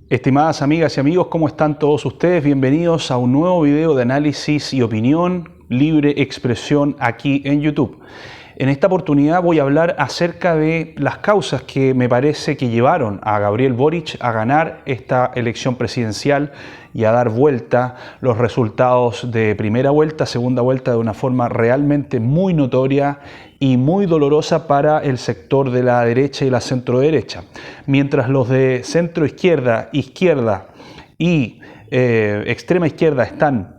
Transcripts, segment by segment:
Estimadas amigas y amigos, ¿cómo están todos ustedes? Bienvenidos a un nuevo video de análisis y opinión, libre expresión aquí en YouTube. En esta oportunidad voy a hablar acerca de las causas que me parece que llevaron a Gabriel Boric a ganar esta elección presidencial y a dar vuelta los resultados de primera vuelta, segunda vuelta de una forma realmente muy notoria y muy dolorosa para el sector de la derecha y la centroderecha. Mientras los de centro izquierda, izquierda y extrema izquierda están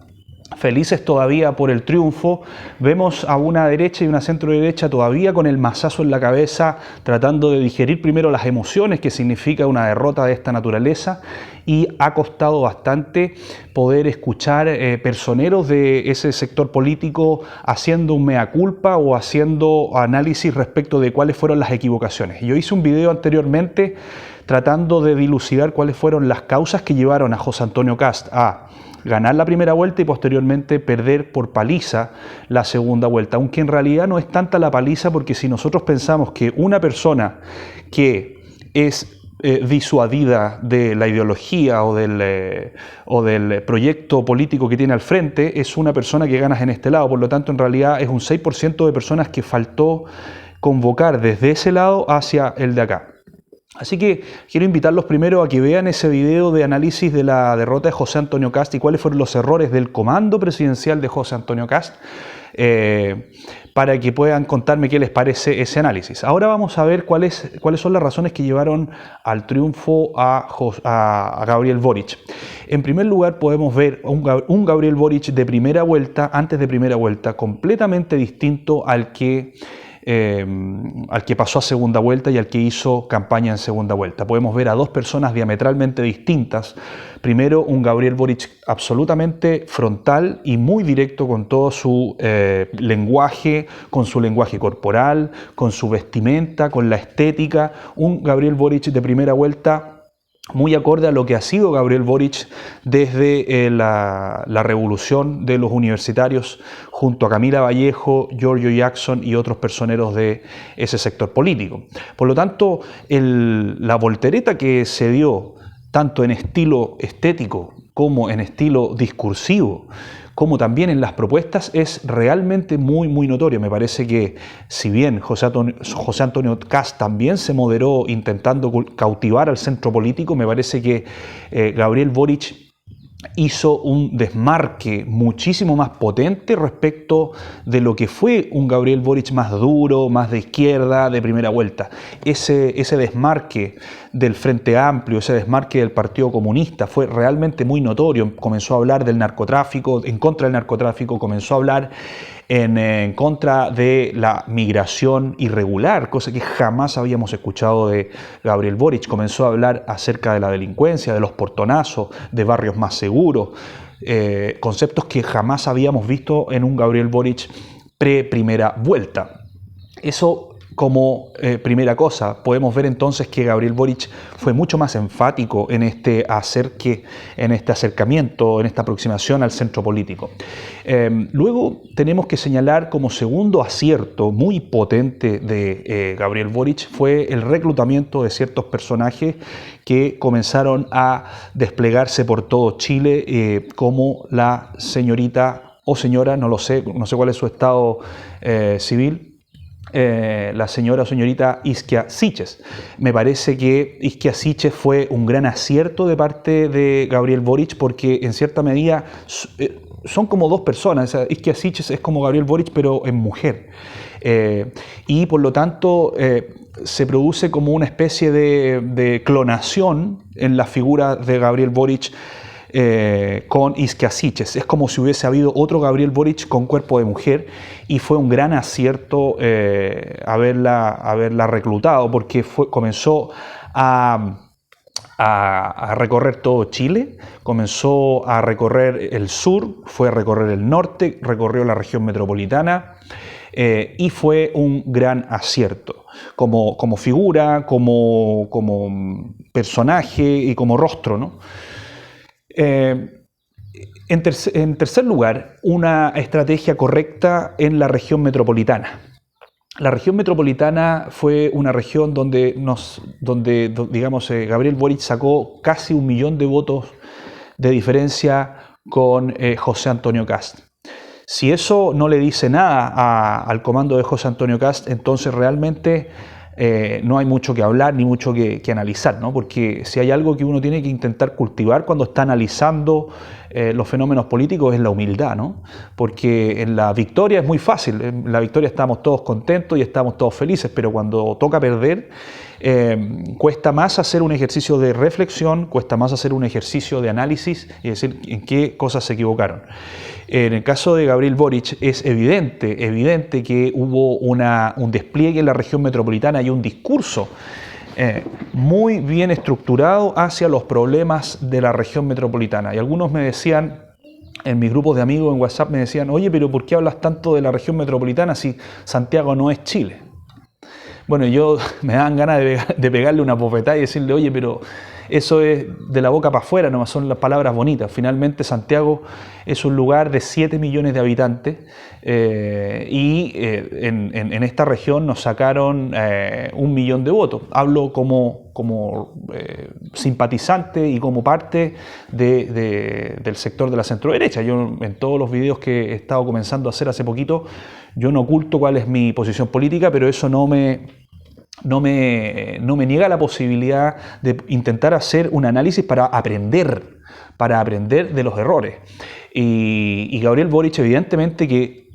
felices todavía por el triunfo, vemos a una derecha y una centro-derecha todavía con el mazazo en la cabeza, tratando de digerir primero las emociones que significa una derrota de esta naturaleza, y ha costado bastante poder escuchar personeros de ese sector político haciendo un mea culpa o haciendo análisis respecto de cuáles fueron las equivocaciones. Yo hice un video anteriormente tratando de dilucidar cuáles fueron las causas que llevaron a José Antonio Kast a ganar la primera vuelta y posteriormente perder por paliza la segunda vuelta, aunque en realidad no es tanta la paliza, porque si nosotros pensamos que una persona que es disuadida de la ideología o del proyecto político que tiene al frente, es una persona que gana en este lado. Por lo tanto, en realidad es un 6% de personas que faltó convocar desde ese lado hacia el de acá. Así que quiero invitarlos primero a que vean ese video de análisis de la derrota de José Antonio Kast y cuáles fueron los errores del comando presidencial de José Antonio Kast, para que puedan contarme qué les parece ese análisis. Ahora vamos a ver cuáles son las razones que llevaron al triunfo a Gabriel Boric. En primer lugar, podemos ver un Gabriel Boric de primera vuelta, antes de primera vuelta, completamente distinto al que pasó a segunda vuelta y al que hizo campaña en segunda vuelta. Podemos ver a dos personas diametralmente distintas. Primero, un Gabriel Boric absolutamente frontal y muy directo con todo su lenguaje, con su lenguaje corporal, con su vestimenta, con la estética. Un Gabriel Boric de primera vuelta muy acorde a lo que ha sido Gabriel Boric desde la revolución de los universitarios, junto a Camila Vallejo, Giorgio Jackson y otros personeros de ese sector político. Por lo tanto, la voltereta que se dio, tanto en estilo estético como en estilo discursivo, como también en las propuestas, es realmente muy notorio. Me parece que, si bien José Antonio Kast también se moderó intentando cautivar al centro político, me parece que Gabriel Boric hizo un desmarque muchísimo más potente respecto de lo que fue un Gabriel Boric más duro, más de izquierda, de primera vuelta. Ese desmarque del Frente Amplio, ese desmarque del Partido Comunista fue realmente muy notorio. Comenzó a hablar del narcotráfico, en contra del narcotráfico, comenzó a hablar en contra de la migración irregular, cosa que jamás habíamos escuchado de Gabriel Boric. Comenzó a hablar acerca de la delincuencia, de los portonazos, de barrios más seguros, conceptos que jamás habíamos visto en un Gabriel Boric pre-primera vuelta. Eso como primera cosa. Podemos ver entonces que Gabriel Boric fue mucho más enfático en este acercamiento, en esta aproximación al centro político. Luego tenemos que señalar como segundo acierto muy potente de Gabriel Boric fue el reclutamiento de ciertos personajes que comenzaron a desplegarse por todo Chile, como la señorita o señora, no sé cuál es su estado civil, la señora o señorita Isquia Siches. Me parece que Isquia Siches fue un gran acierto de parte de Gabriel Boric, porque en cierta medida son como dos personas. Isquia Siches es como Gabriel Boric, pero en mujer. Y por lo tanto se produce como una especie de clonación en la figura de Gabriel Boric con Isquia Siches. Es como si hubiese habido otro Gabriel Boric con cuerpo de mujer, y fue un gran acierto haberla reclutado, porque comenzó a recorrer todo Chile, comenzó a recorrer el sur, fue a recorrer el norte, recorrió la región metropolitana, y fue un gran acierto como figura, como personaje y como rostro, ¿no? En tercer lugar, una estrategia correcta en la región metropolitana. La región metropolitana fue una región donde, digamos, Gabriel Boric sacó casi 1 millón de votos de diferencia con José Antonio Kast. Si eso no le dice nada al comando de José Antonio Kast, entonces realmente no hay mucho que hablar ni mucho que analizar, ¿no? Porque si hay algo que uno tiene que intentar cultivar cuando está analizando los fenómenos políticos es la humildad, ¿no? Porque en la victoria es muy fácil, en la victoria estamos todos contentos y estamos todos felices, pero cuando toca perder cuesta más hacer un ejercicio de reflexión, cuesta más hacer un ejercicio de análisis y decir en qué cosas se equivocaron. En el caso de Gabriel Boric es evidente que hubo un despliegue en la región metropolitana y un discurso muy bien estructurado hacia los problemas de la región metropolitana. Y algunos me decían, en mis grupos de amigos en WhatsApp me decían, oye, pero ¿por qué hablas tanto de la región metropolitana si Santiago no es Chile? Bueno, yo me daban ganas de pegarle una bofetada y decirle, oye, pero eso es de la boca para afuera, nomás son las palabras bonitas. Finalmente Santiago es un lugar de 7 millones de habitantes y en esta región nos sacaron 1 millón de votos. Hablo como simpatizante y como parte del sector de la centroderecha. Yo en todos los videos que he estado comenzando a hacer hace poquito, yo no oculto cuál es mi posición política, pero eso no me niega la posibilidad de intentar hacer un análisis para aprender de los errores. Y Gabriel Boric evidentemente que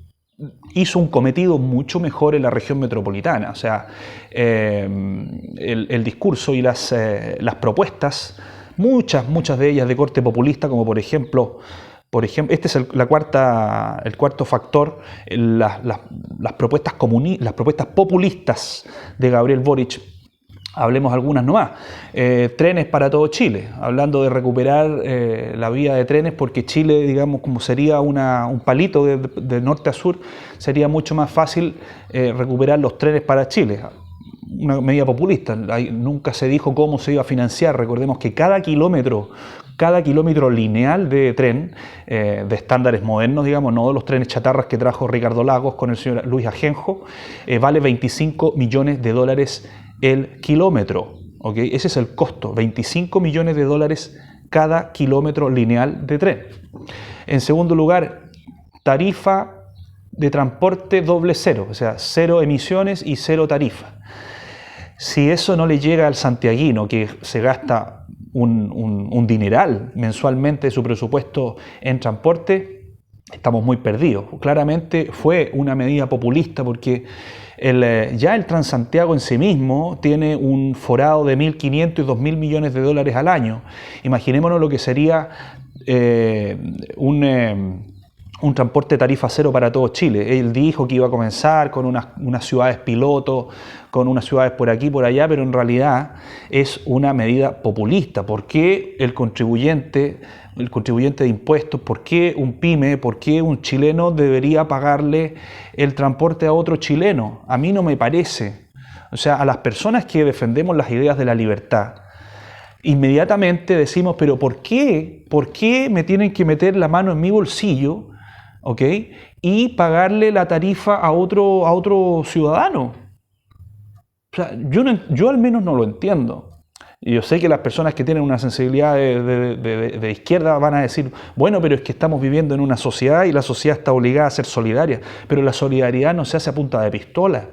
hizo un cometido mucho mejor en la región metropolitana. O sea, el discurso y las propuestas, muchas de ellas de corte populista, como por ejemplo, este es el cuarto factor, las propuestas populistas de Gabriel Boric. Hablemos algunas nomás. Trenes para todo Chile, hablando de recuperar la vía de trenes, porque Chile, digamos, como sería un palito de norte a sur, sería mucho más fácil recuperar los trenes para Chile. Una medida populista. Nunca se dijo cómo se iba a financiar. Recordemos que cada kilómetro lineal de tren, de estándares modernos, digamos, no de los trenes chatarras que trajo Ricardo Lagos con el señor Luis Ajenjo, vale 25 millones de dólares el kilómetro. ¿Okay? Ese es el costo, 25 millones de dólares cada kilómetro lineal de tren. En segundo lugar, tarifa de transporte doble cero, o sea, 0 emisiones y 0 tarifa. Si eso no le llega al santiaguino, que se gasta un dineral mensualmente de su presupuesto en transporte, estamos muy perdidos. Claramente fue una medida populista porque ya el Transantiago en sí mismo tiene un forado de 1.500 y 2.000 millones de dólares al año. Imaginémonos lo que sería un transporte tarifa cero para todo Chile. Él dijo que iba a comenzar con unas ciudades piloto, con unas ciudades por aquí, por allá, pero en realidad es una medida populista. ¿Por qué el contribuyente de impuestos, por qué un pyme, por qué un chileno debería pagarle el transporte a otro chileno? A mí no me parece. O sea, a las personas que defendemos las ideas de la libertad, inmediatamente decimos, pero ¿por qué? ¿Por qué me tienen que meter la mano en mi bolsillo, ¿okay? Y pagarle la tarifa a otro ciudadano? O sea, yo al menos no lo entiendo. Y yo sé que las personas que tienen una sensibilidad de izquierda van a decir, bueno, pero es que estamos viviendo en una sociedad y la sociedad está obligada a ser solidaria. Pero la solidaridad no se hace a punta de pistola.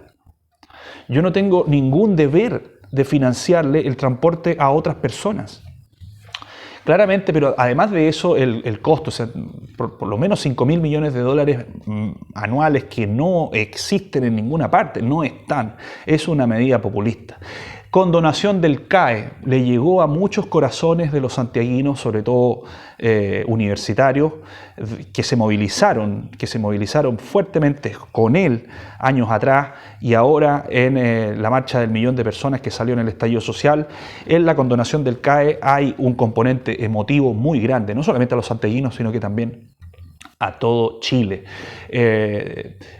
Yo no tengo ningún deber de financiarle el transporte a otras personas. Claramente, pero además de eso, el costo, o sea, por lo menos 5.000 millones de dólares anuales que no existen en ninguna parte, no están, es una medida populista. Condonación del CAE le llegó a muchos corazones de los santiaguinos, sobre todo universitarios, que se movilizaron fuertemente con él años atrás y ahora en la marcha del 1 millón de personas que salió en el estallido social. En la condonación del CAE hay un componente emotivo muy grande, no solamente a los santiaguinos, sino que también a todo Chile.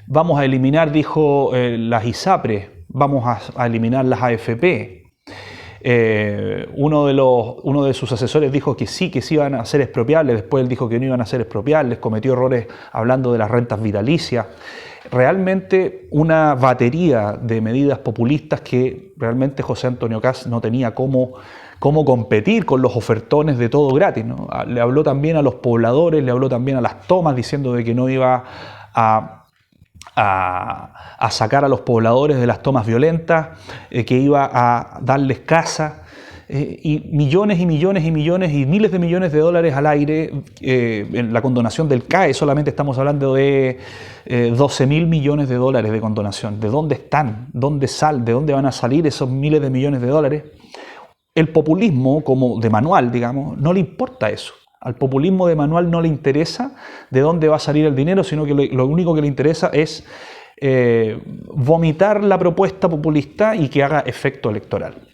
Vamos a eliminar, dijo las ISAPRES, vamos a eliminar las AFP. Uno de sus asesores dijo que sí iban a ser expropiables, después él dijo que no iban a ser expropiables, cometió errores hablando de las rentas vitalicias. Realmente una batería de medidas populistas que realmente José Antonio Kast no tenía cómo competir con los ofertones de todo gratis, ¿no? Le habló también a los pobladores, le habló también a las tomas, diciendo de que no iba a sacar a los pobladores de las tomas violentas, que iba a darles casa, y millones y millones y millones y miles de millones de dólares al aire. En la condonación del CAE solamente estamos hablando de 12.000 millones de dólares de condonación. ¿De dónde están? ¿De dónde van a salir esos miles de millones de dólares? El populismo, como de manual, digamos, no le importa eso. Al populismo de manual no le interesa de dónde va a salir el dinero, sino que lo único que le interesa es vomitar la propuesta populista y que haga efecto electoral.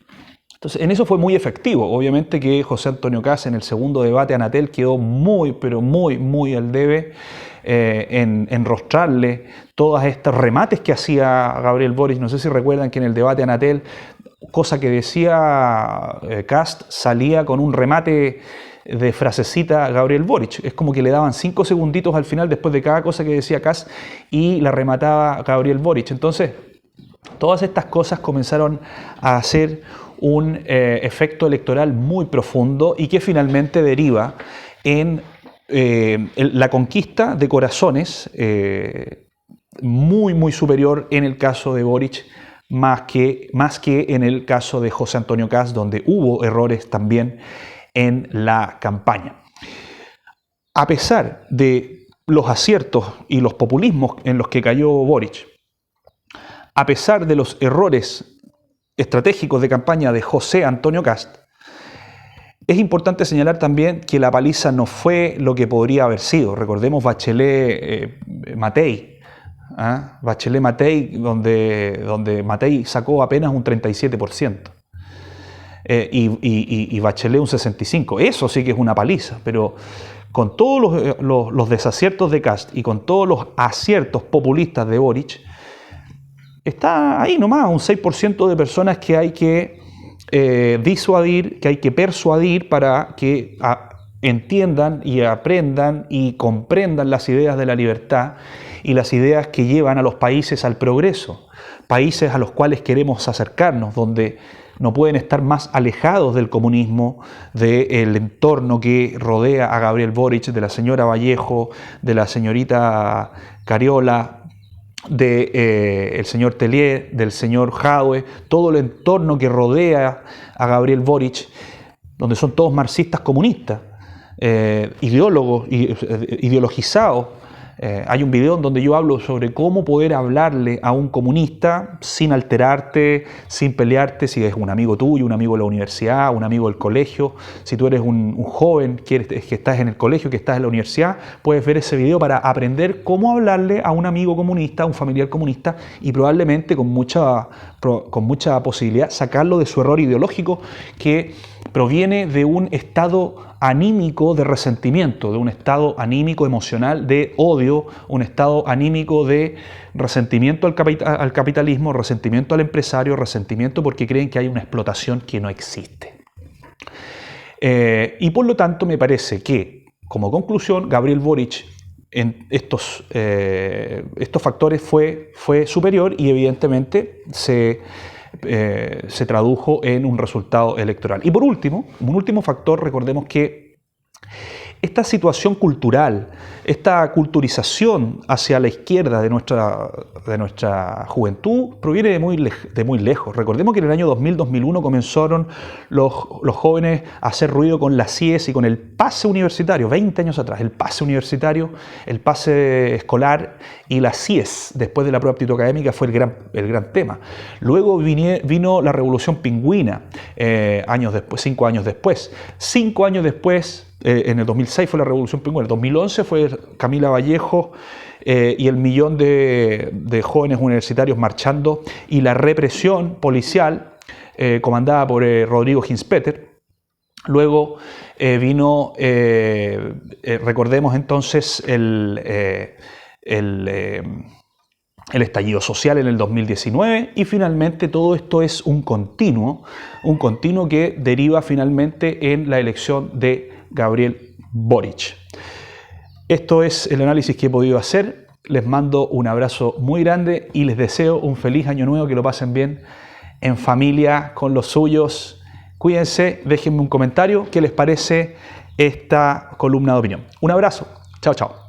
Entonces, en eso fue muy efectivo. Obviamente que José Antonio Kast en el segundo debate Anatel quedó muy, pero muy al debe en enrostrarle todos estos remates que hacía Gabriel Boric. No sé si recuerdan que en el debate Anatel, cosa que decía Kast, salía con un remate de frasecita a Gabriel Boric. Es como que le daban 5 segunditos al final después de cada cosa que decía Kast y la remataba Gabriel Boric. Entonces, todas estas cosas comenzaron a hacer un efecto electoral muy profundo y que finalmente deriva en la conquista de corazones muy superior en el caso de Boric, más que en el caso de José Antonio Kast, donde hubo errores también en la campaña. A pesar de los aciertos y los populismos en los que cayó Boric, a pesar de los errores estratégicos de campaña de José Antonio Kast, es importante señalar también que la paliza no fue lo que podría haber sido. Recordemos Bachelet-Matei, Bachelet-Matei, donde Matei sacó apenas un 37%. Y Bachelet un 65%. Eso sí que es una paliza, pero con todos los desaciertos de Kast y con todos los aciertos populistas de Boric, está ahí nomás un 6% de personas que hay que disuadir, que hay que persuadir para que entiendan y aprendan y comprendan las ideas de la libertad y las ideas que llevan a los países al progreso, países a los cuales queremos acercarnos, donde no pueden estar más alejados del comunismo, del entorno que rodea a Gabriel Boric, de la señora Vallejo, de la señorita Cariola, del señor Tellier, del señor Jadwe, todo el entorno que rodea a Gabriel Boric, donde son todos marxistas comunistas, ideólogos, ideologizados. Hay un video en donde yo hablo sobre cómo poder hablarle a un comunista sin alterarte, sin pelearte, si es un amigo tuyo, un amigo de la universidad, un amigo del colegio. Si tú eres un joven que estás en el colegio, que estás en la universidad, puedes ver ese video para aprender cómo hablarle a un amigo comunista, a un familiar comunista, y probablemente con mucha posibilidad sacarlo de su error ideológico, que proviene de un estado anímico de resentimiento, de un estado anímico emocional de odio, un estado anímico de resentimiento al capitalismo, resentimiento al empresario, resentimiento porque creen que hay una explotación que no existe. Y por lo tanto me parece que, como conclusión, Gabriel Boric en estos factores fue superior y evidentemente se tradujo en un resultado electoral. Y por último, un último factor, recordemos que esta situación cultural, esta culturización hacia la izquierda de nuestra juventud proviene de muy lejos. Recordemos que en el año 2000-2001 comenzaron los jóvenes a hacer ruido con las CIES y con el pase universitario, 20 años atrás, el pase universitario, el pase escolar y las CIES, después de la prueba de aptitud académica, fue el gran tema. Luego vino la revolución pingüina, 5 años después. 5 años después, en el 2006 fue la revolución pingüina, en el 2011 fue Camila Vallejo y el millón de jóvenes universitarios marchando y la represión policial comandada por Rodrigo Ginspeter. Luego vino, recordemos entonces, el estallido social en el 2019 y finalmente todo esto es un continuo que deriva finalmente en la elección de Gabriel Boric. Esto es el análisis que he podido hacer. Les mando un abrazo muy grande y les deseo un feliz año nuevo, que lo pasen bien en familia, con los suyos. Cuídense, déjenme un comentario qué les parece esta columna de opinión. Un abrazo, chao, chao.